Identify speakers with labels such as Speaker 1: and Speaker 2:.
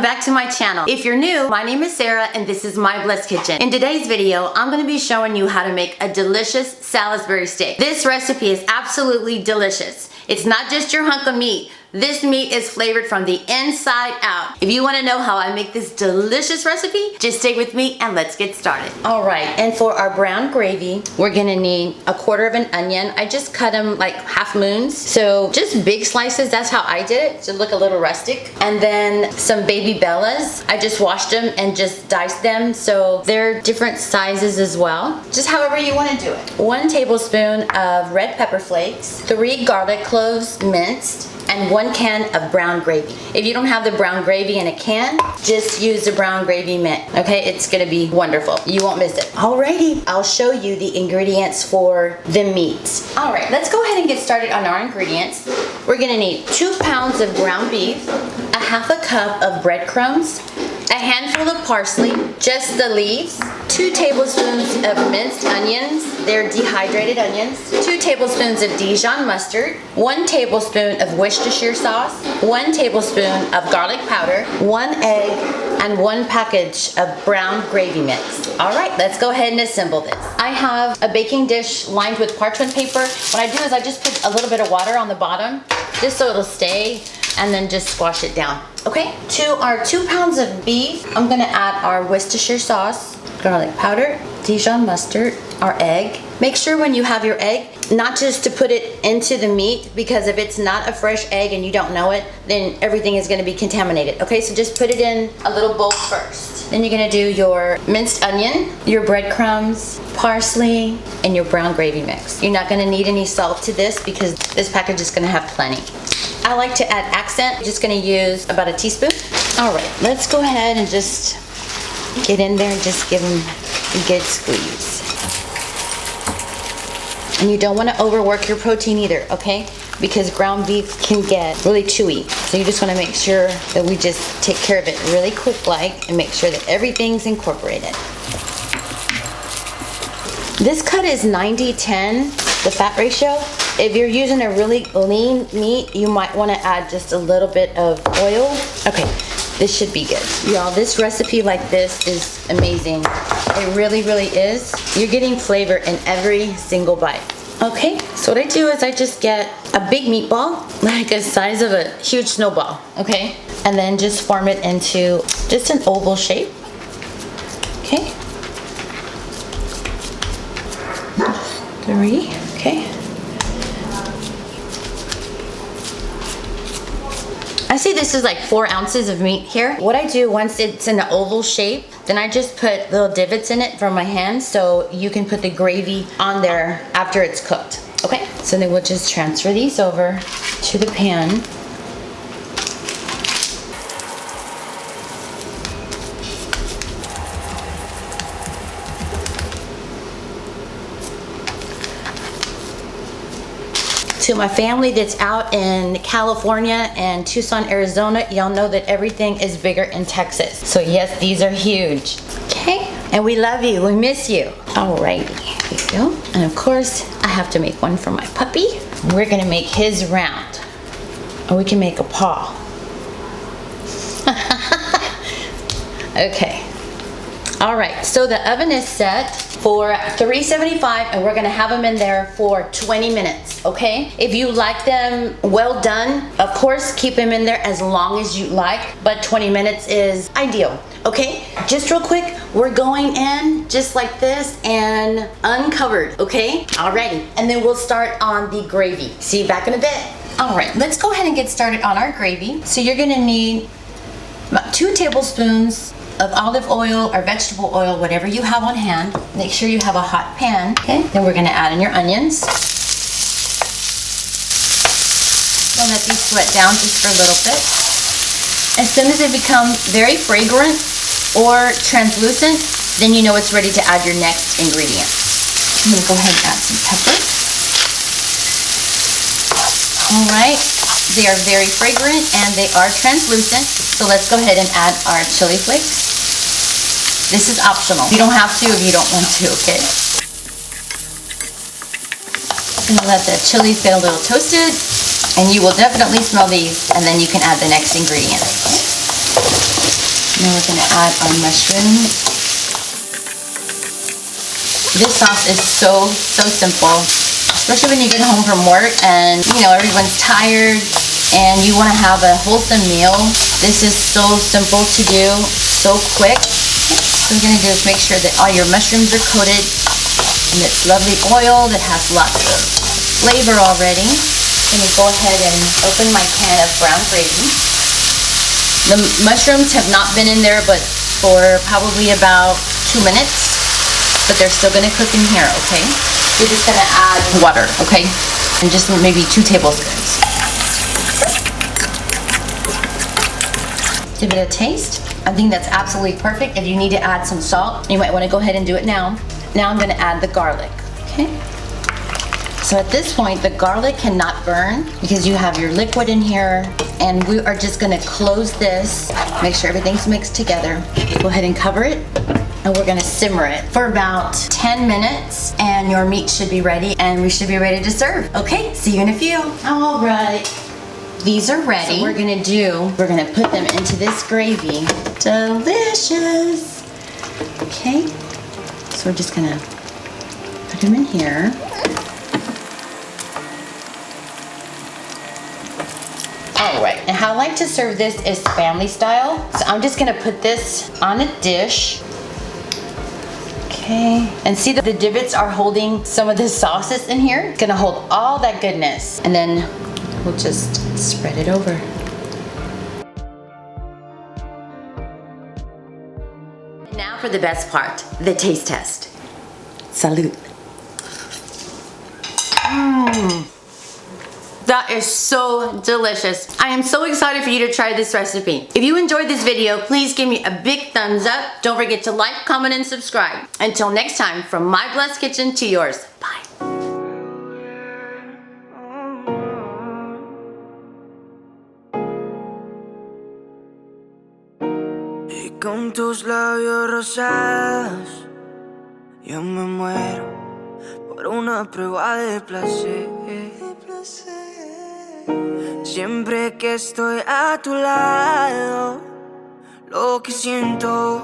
Speaker 1: back to my channel. If you're new, my name is Sarah and this is My Blessed Kitchen. In today's video, I'm gonna be showing you how to make a delicious Salisbury steak. This recipe is absolutely delicious. It's not just your hunk of meat. This meat is flavored from the inside out. If you wanna know how I make this delicious recipe, just stay with me and let's get started. All right, and for our brown gravy, we're gonna need 1/4 of an onion. I just cut them like half moons. So just big slices, that's how I did it, to look a little rustic. And then some baby bellas. I just washed them and just diced them, so they're different sizes as well. Just however you wanna do it. 1 tablespoon of red pepper flakes, 3 garlic cloves minced, and 1 can of brown gravy. If you don't have the brown gravy in a can, just use the brown gravy mint, okay? It's gonna be wonderful. You won't miss it. Alrighty, I'll show you the ingredients for the meat. All right, let's go ahead and get started on our ingredients. We're gonna need 2 pounds of ground beef, 1/2 cup of breadcrumbs, a handful of parsley, just the leaves, 2 tablespoons of minced onions, they're dehydrated onions, 2 tablespoons of Dijon mustard, 1 tablespoon of Worcestershire sauce, 1 tablespoon of garlic powder, 1 egg, and 1 package of brown gravy mix. All right, let's go ahead and assemble this. I have a baking dish lined with parchment paper. What I do is I just put a little bit of water on the bottom, just so it'll stay, and then just squash it down. Okay, to our 2 pounds of beef, I'm gonna add our Worcestershire sauce, garlic powder, Dijon mustard, our egg. Make sure when you have your egg, not just to put it into the meat, because if it's not a fresh egg and you don't know it, then everything is gonna be contaminated. Okay, so just put it in a little bowl first. Then you're gonna do your minced onion, your breadcrumbs, parsley, and your brown gravy mix. You're not gonna need any salt to this because this package is gonna have plenty. I like to add accent. I'm just gonna use about a teaspoon. All right, let's go ahead and just get in there and just give them a good squeeze. And you don't wanna overwork your protein either, okay? Because ground beef can get really chewy. So you just wanna make sure that we just take care of it really quick like and make sure that everything's incorporated. This cut is 90-10, the fat ratio. If you're using a really lean meat, you might want to add just a little bit of oil. Okay, this should be good. Y'all, this recipe like this is amazing. It really, really is. You're getting flavor in every single bite. Okay, so what I do is I just get a big meatball, like the size of a huge snowball, okay? And then just form it into just an oval shape, okay? 3, okay? I see this is like 4 ounces of meat here. What I do once it's in an oval shape, then I just put little divots in it from my hand so you can put the gravy on there after it's cooked. Okay, so then we'll just transfer these over to the pan. To my family that's out in California and Tucson, Arizona, y'all know that everything is bigger in Texas. So yes, these are huge. Okay, and we love you, we miss you. Alrighty, here we go. And of course, I have to make one for my puppy. We're gonna make his round. Or we can make a paw. Okay. All right, so the oven is set for 375 and we're gonna have them in there for 20 minutes, okay? If you like them well done, of course, keep them in there as long as you like, but 20 minutes is ideal, okay? Just real quick, we're going in just like this and uncovered, okay? Alrighty, and then we'll start on the gravy. See you back in a bit. All right, let's go ahead and get started on our gravy. So you're gonna need about 2 tablespoons of olive oil or vegetable oil, whatever you have on hand. Make sure you have a hot pan. Okay, then we're gonna add in your onions. Don't let these sweat down just for a little bit. As soon as they become very fragrant or translucent, then you know it's ready to add your next ingredient. I'm gonna go ahead and add some pepper. All right, they are very fragrant and they are translucent. So let's go ahead and add our chili flakes. This is optional. You don't have to if you don't want to, okay? I'm gonna let the chilies get a little toasted and you will definitely smell these and then you can add the next ingredient. Now we're gonna add our mushrooms. This sauce is so simple, especially when you get home from work and everyone's tired and you want to have a wholesome meal. This is so simple to do, so quick. So what we're gonna do is make sure that all your mushrooms are coated in this lovely oil that has lots of flavor already. I'm gonna go ahead and open my can of brown gravy. The mushrooms have not been in there but for probably about 2 minutes. But they're still gonna cook in here, okay? We're just gonna add water, okay? And just maybe 2 tablespoons. Give it a taste. I think that's absolutely perfect. If you need to add some salt, you might wanna go ahead and do it now. Now I'm gonna add the garlic, okay? So at this point, the garlic cannot burn because you have your liquid in here, and we are just gonna close this, make sure everything's mixed together. Go ahead and cover it. And we're gonna simmer it for about 10 minutes and your meat should be ready and we should be ready to serve. Okay, see you in a few. All right, these are ready. So we're gonna put them into this gravy. Delicious. Okay, so we're just gonna put them in here. All right, and how I like to serve this is family style. So I'm just gonna put this on a dish. Okay, and see that the divots are holding some of the sauces in here? It's gonna hold all that goodness. And then we'll just spread it over. Now for the best part, the taste test. Salud. That is so delicious. I am so excited for you to try this recipe. If you enjoyed this video, please give me a big thumbs up. Don't forget to like, comment, and subscribe. Until next time, from my blessed kitchen to yours. Bye.
Speaker 2: Y con tus labios rosados, yo me muero por una prueba de placer. Siempre que estoy a tu lado, lo que siento